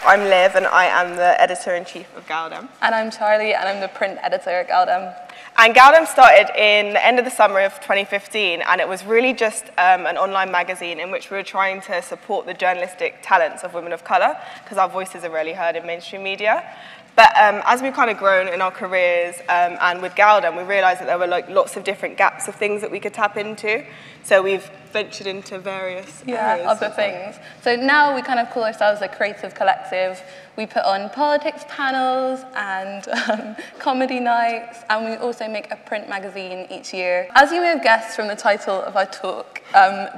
I'm Liv, and I am the editor-in-chief of gal-dem. And I'm Charlie, and I'm the print editor at gal-dem. And gal-dem started in the end of the summer of 2015, and it was really just an online magazine in which we were trying to support the journalistic talents of women of colour, because our voices are rarely heard in mainstream media. But as we've kind of grown in our careers and with gal-dem, we realised that there were like lots of different gaps of things that we could tap into. So we've ventured into various areas. Other things. So now we kind of call ourselves a creative collective. We put on politics panels and comedy nights, and we also make a print magazine each year. As you may have guessed from the title of our talk,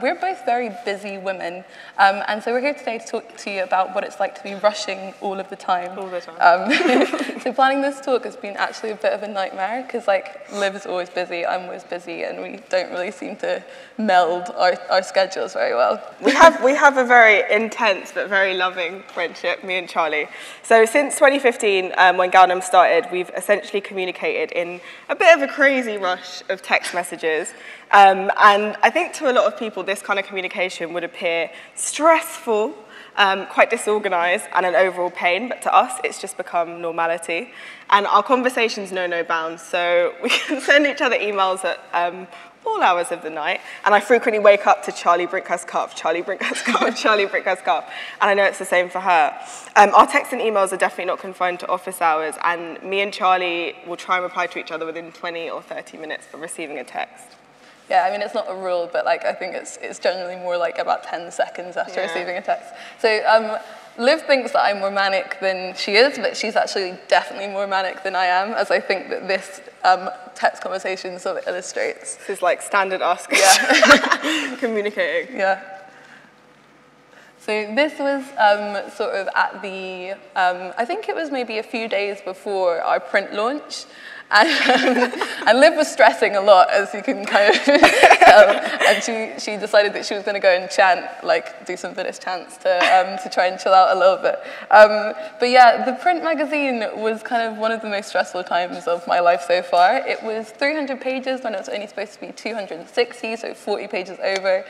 we're both very busy women, and so we're here today to talk to you about what it's like to be rushing all of the time. All the time. So planning this talk has been actually a bit of a nightmare, because like Liv is always busy, I'm always busy, and we don't really seem to meld our schedules very well. We have a very intense but very loving friendship, me and Charlie. So since 2015, when gal-dem started, we've essentially communicated in a bit of a crazy rush of text messages. And I think to a lot of people, this kind of communication would appear stressful, quite disorganized, and an overall pain, but to us, it's just become normality. And our conversations know no bounds, so we can send each other emails at all hours of the night, and I frequently wake up to Charlie Brinkhurst-Cuff, Charlie Brinkhurst-Cuff, Charlie Brinkhurst-Cuff, and I know it's the same for her. Our texts and emails are definitely not confined to office hours, and me and Charlie will try and reply to each other within 20 or 30 minutes of receiving a text. Yeah, I mean, it's not a rule, but like I think it's generally more like about 10 seconds after receiving a text. So Liv thinks that I'm more manic than she is, but she's actually definitely more manic than I am, as I think that this text conversation sort of illustrates. This is like standard us communicating. Yeah. So this was sort of at the, I think it was maybe a few days before our print launch. And Liv was stressing a lot, as you can kind of tell, and she decided that she was going to go and chant, like do some British chants to try and chill out a little bit. But yeah, the print magazine was kind of one of the most stressful times of my life so far. It was 300 pages when it was only supposed to be 260, so 40 pages over.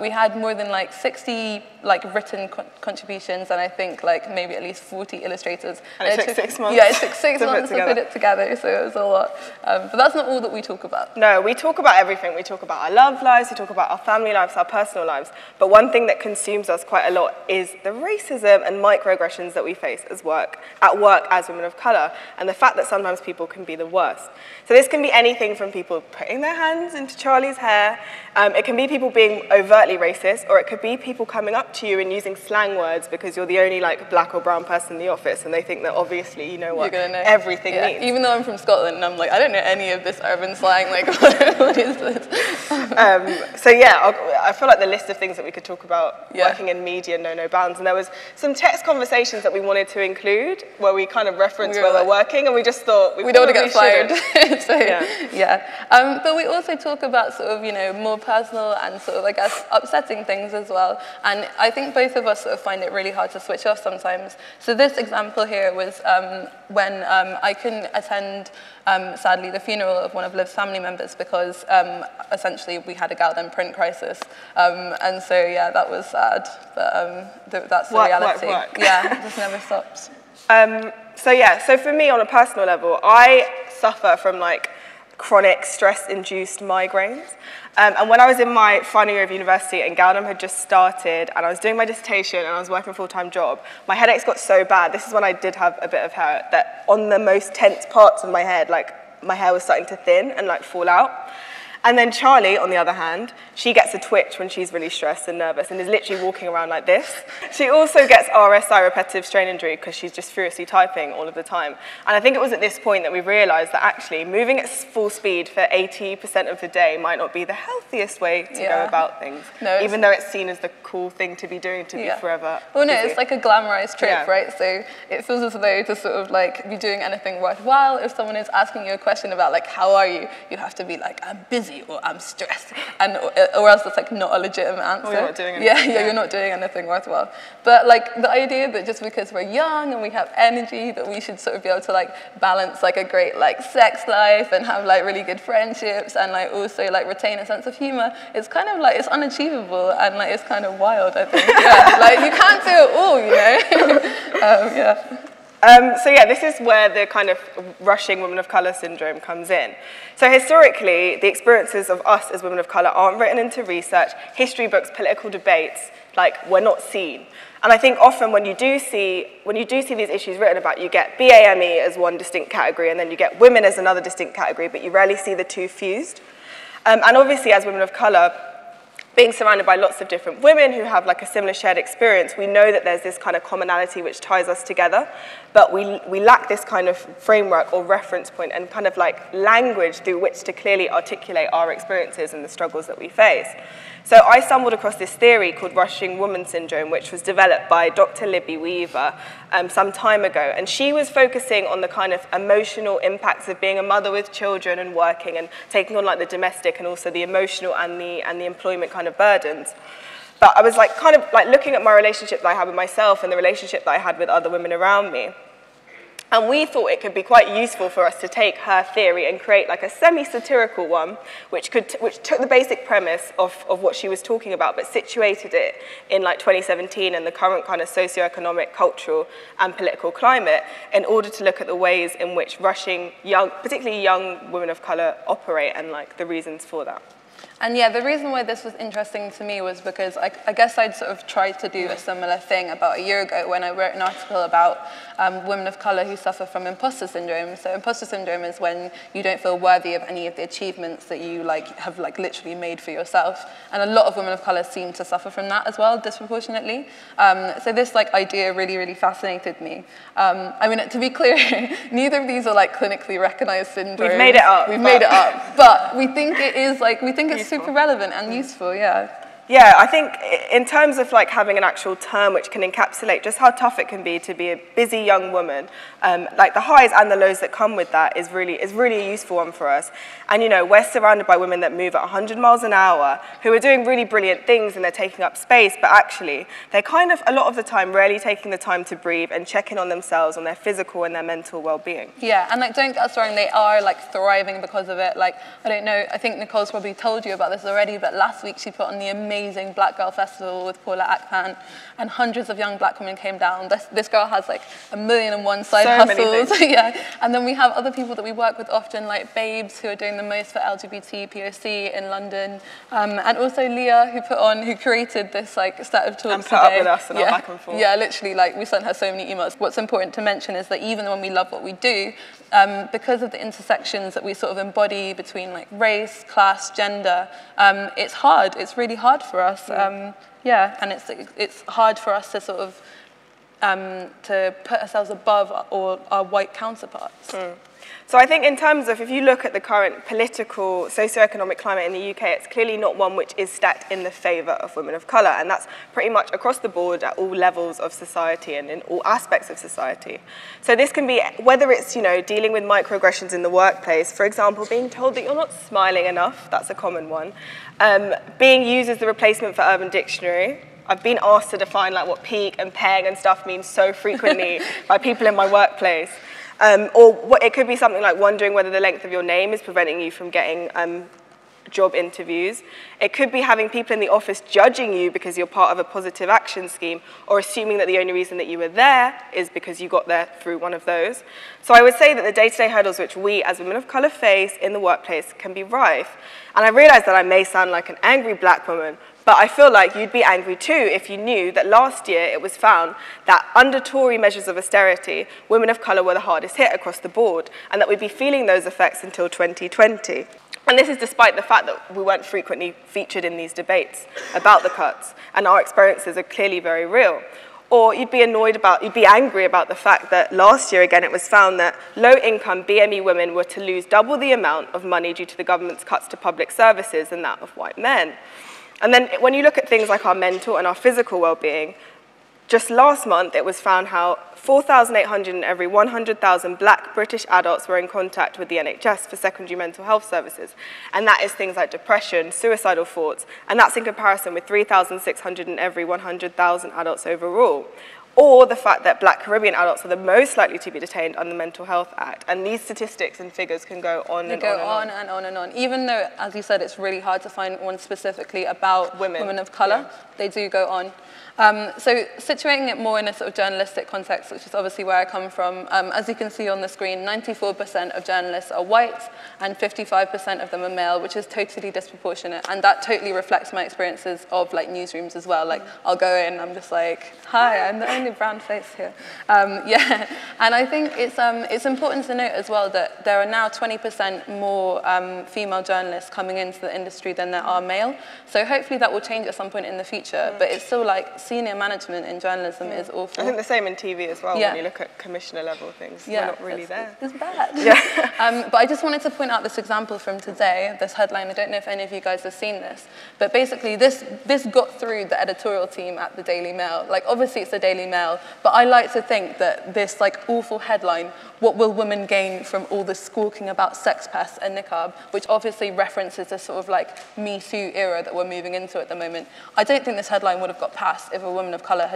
We had more than like 60 like written contributions, and I think like maybe at least 40 illustrators. And it took 6 months. Yeah, it took 6 months to put it together. So it was a lot. But that's not all that we talk about. No, we talk about everything. We talk about our love lives, we talk about our family lives, our personal lives. But one thing that consumes us quite a lot is the racism and microaggressions that we face at work as women of colour, and the fact that sometimes people can be the worst. So this can be anything from people putting their hands into Charlie's hair, it can be people being overtly racist, or it could be people coming up to you and using slang words because you're the only like black or brown person in the office, and they think that obviously you know what everything means. Even though I'm from Scotland, and I'm like, I don't know any of this urban slang, like what is this? So yeah, I feel like the list of things that we could talk about working in media know no bounds, and there was some text conversations that we wanted to include where we kind of referenced where we're working, and we just thought we don't want to get fired. So, yeah. But we also talk about sort of, you know, more personal and sort of, I guess, upsetting things as well. And I think both of us sort of find it really hard to switch off sometimes. So this example here was when I couldn't attend, sadly, the funeral of one of Liv's family members because essentially we had a gal-dem print crisis. And so, yeah, that was sad. But that's the reality. Work. Yeah, it just never stops. So for me on a personal level, I suffer from like chronic stress-induced migraines. And when I was in my final year of university and gal-dem had just started and I was doing my dissertation and I was working a full-time job, my headaches got so bad, this is when I did have a bit of hair, that on the most tense parts of my head, like my hair was starting to thin and like fall out. And then Charlie, on the other hand, she gets a twitch when she's really stressed and nervous and is literally walking around like this. She also gets RSI, repetitive strain injury, because she's just furiously typing all of the time. And I think it was at this point that we realised that actually moving at full speed for 80% of the day might not be the healthiest way to go about things, even though it's seen as the cool thing to be doing, to be forever Well, no, busy. it's like a glamorised trip, right? So it feels as though to sort of like be doing anything worthwhile, if someone is asking you a question about like, how are you, you have to be like, I'm busy. busy or I'm stressed, and or else it's like not a legitimate answer. Or you're not doing anything. Yeah, you're not doing anything worthwhile. But like the idea that just because we're young and we have energy, that we should sort of be able to like balance like a great like sex life and have like really good friendships and like also like retain a sense of humor, it's kind of like, it's unachievable and like it's kind of wild, I think. Yeah, like you can't do it all, you know. Yeah. So yeah, this is where the kind of rushing women of colour syndrome comes in. So historically, the experiences of us as women of colour aren't written into research, history books, political debates, like we're not seen. And I think often when you do see these issues written about, you get BAME as one distinct category and then you get women as another distinct category, but you rarely see the two fused. And obviously as women of colour, being surrounded by lots of different women who have like a similar shared experience, we know that there's this kind of commonality which ties us together, but we lack this kind of framework or reference point and kind of like language through which to clearly articulate our experiences and the struggles that we face. So I stumbled across this theory called rushing woman syndrome, which was developed by Dr. Libby Weaver some time ago. And she was focusing on the kind of emotional impacts of being a mother with children and working and taking on like the domestic and also the emotional and the employment kind of burdens. But I was like kind of like looking at my relationship that I had with myself and the relationship that I had with other women around me. And we thought it could be quite useful for us to take her theory and create like a semi-satirical one, which took the basic premise of what she was talking about, but situated it in like 2017 and the current kind of socioeconomic, cultural, and political climate in order to look at the ways in which rushing particularly young women of colour operate and like the reasons for that. And yeah, the reason why this was interesting to me was because I guess I'd sort of tried to do a similar thing about a year ago when I wrote an article about women of colour who suffer from imposter syndrome. So imposter syndrome is when you don't feel worthy of any of the achievements that you have literally made for yourself. And a lot of women of colour seem to suffer from that as well, disproportionately. So this idea really, really fascinated me. I mean, to be clear, neither of these are like clinically recognised syndromes. We've made it up. We've made it up. But we think it is we think it's super relevant and useful, yeah. Yeah, I think in terms of like having an actual term which can encapsulate just how tough it can be to be a busy young woman, like the highs and the lows that come with that is really a useful one for us. And you know, we're surrounded by women that move at 100 miles an hour, who are doing really brilliant things and they're taking up space, but actually they're kind of a lot of the time rarely taking the time to breathe and check in on themselves, on their physical and their mental well-being. Yeah, and don't get us wrong, they are thriving because of it. I don't know, I think Nicole's probably told you about this already, but last week she put on the amazing Black Girl Festival with Paula Akpan, and hundreds of young black women came down. This girl has 1,000,001 side hustles. Yeah, and then we have other people that we work with often, like Babes, who are doing the most for LGBT POC in London, and also Leah, who created this set of talks and put up with us and our back and forth. Yeah, literally, we sent her so many emails. What's important to mention is that even when we love what we do, because of the intersections that we sort of embody between race, class, gender, it's hard. It's really hard for us. Yeah, and it's hard for us to sort of to put ourselves above our white counterparts. So I think in terms of, if you look at the current political, socioeconomic climate in the UK, it's clearly not one which is stacked in the favour of women of colour, and that's pretty much across the board at all levels of society and in all aspects of society. So this can be, whether it's, dealing with microaggressions in the workplace, for example, being told that you're not smiling enough, that's a common one, being used as the replacement for Urban Dictionary. I've been asked to define what peak and peg and stuff means so frequently by people in my workplace. Or it could be something like wondering whether the length of your name is preventing you from getting job interviews. It could be having people in the office judging you because you're part of a positive action scheme, or assuming that the only reason that you were there is because you got there through one of those. So I would say that the day-to-day hurdles which we as women of colour face in the workplace can be rife. And I realise that I may sound like an angry black woman, but I feel like you'd be angry too if you knew that last year it was found that under Tory measures of austerity, women of colour were the hardest hit across the board, and that we'd be feeling those effects until 2020. And this is despite the fact that we weren't frequently featured in these debates about the cuts, and our experiences are clearly very real. Or you'd be angry about the fact that last year, again, it was found that low-income BME women were to lose double the amount of money due to the government's cuts to public services than that of white men. And then when you look at things like our mental and our physical well-being, Just last month, it was found how 4,800 in every 100,000 black British adults were in contact with the NHS for secondary mental health services. And that is things like depression, suicidal thoughts, and that's in comparison with 3,600 in every 100,000 adults overall. Or the fact that black Caribbean adults are the most likely to be detained under the Mental Health Act. And these statistics and figures can go on and on. They go on and on and on. Even though, as you said, it's really hard to find one specifically about women of colour, they do go on. So situating it more in a sort of journalistic context, which is obviously where I come from, as you can see on the screen, 94% of journalists are white and 55% of them are male, which is totally disproportionate. And that totally reflects my experiences of like newsrooms as well. Like I'll go in, I'm just like, hi, I'm the only brown face here. Yeah, and I think it's important to note as well that there are now 20% more female journalists coming into the industry than there are male. So hopefully that will change at some point in the future, but it's still like senior management in journalism is awful. I think the same in TV as well, when you look at commissioner level things. We're not really there. It's bad. Yeah. But I just wanted to point out this example from today, this headline. I don't know if any of you guys have seen this, but basically this got through the editorial team at the Daily Mail. Like obviously it's the Daily Mail, but I like to think that this like awful headline, what will women gain from all this squawking about sex pests and niqab, which obviously references this sort of like Me Too era that we're moving into at the moment. I don't think this headline would have got passed if a woman of colour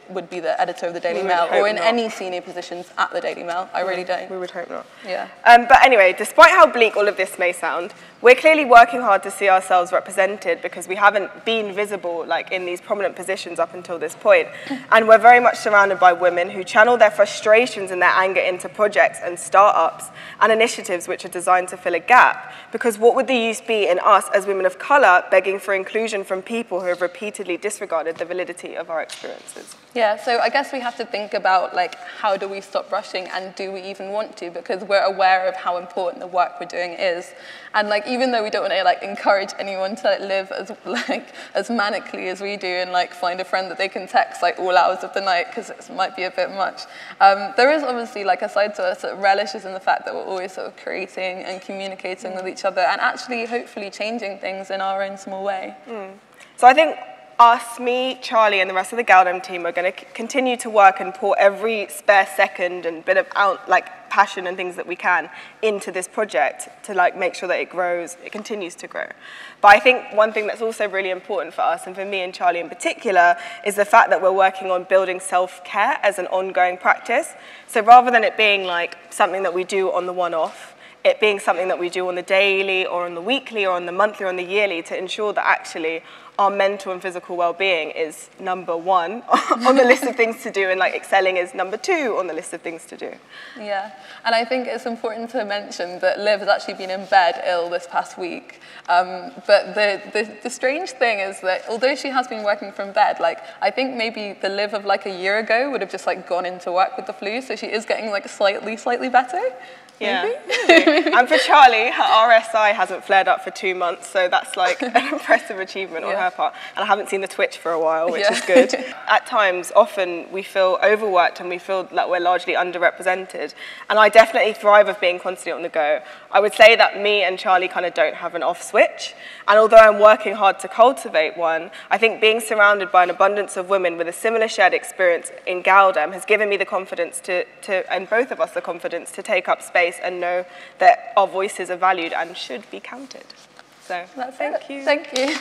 would be the editor of the Daily Mail or in any senior positions at the Daily Mail. I really don't. We would hope not. Yeah. But anyway, despite how bleak all of this may sound, we're clearly working hard to see ourselves represented because we haven't been visible like in these prominent positions up until this point. And we're very much surrounded by women who channel their frustrations and their anger into projects and startups and initiatives which are designed to fill a gap. Because what would the use be in us as women of colour begging for inclusion from people who have repeatedly disregarded the validity of our experiences? Yeah, so I guess we have to think about like how do we stop rushing and do we even want to, because we're aware of how important the work we're doing is. And like even though we don't want to like encourage anyone to live as manically as we do and like find a friend that they can text like all hours of the night because it might be a bit much, there is obviously like a side to us that relishes in the fact that we're always sort of creating and communicating with each other and actually hopefully changing things in our own small way. So I think us, me, Charlie, and the rest of the gal-dem team are going to continue to work and pour every spare second and bit of passion and things that we can into this project to like make sure that it grows, it continues to grow. But I think one thing that's also really important for us, and for me and Charlie in particular, is the fact that we're working on building self-care as an ongoing practice. So rather than it being like something that we do on the one-off, it being something that we do on the daily or on the weekly or on the monthly or on the yearly to ensure that actually our mental and physical well-being is number one on the list of things to do, and like excelling is number 2 on the list of things to do. Yeah, and I think it's important to mention that Liv has actually been in bed ill this past week. But the strange thing is that although she has been working from bed, like I think maybe the Liv of like a year ago would have just like gone into work with the flu, so she is getting like slightly better. Yeah. And for Charlie, her RSI hasn't flared up for 2 months, so that's like an impressive achievement on her part. And I haven't seen the Twitch for a while, which is good. At times, often we feel overworked and we feel like we're largely underrepresented. And I definitely thrive of being constantly on the go. I would say that me and Charlie kind of don't have an off switch. And although I'm working hard to cultivate one, I think being surrounded by an abundance of women with a similar shared experience in gal-dem has given me the confidence and both of us the confidence to take up space and know that our voices are valued and should be counted. So, that's thank you. Thank you.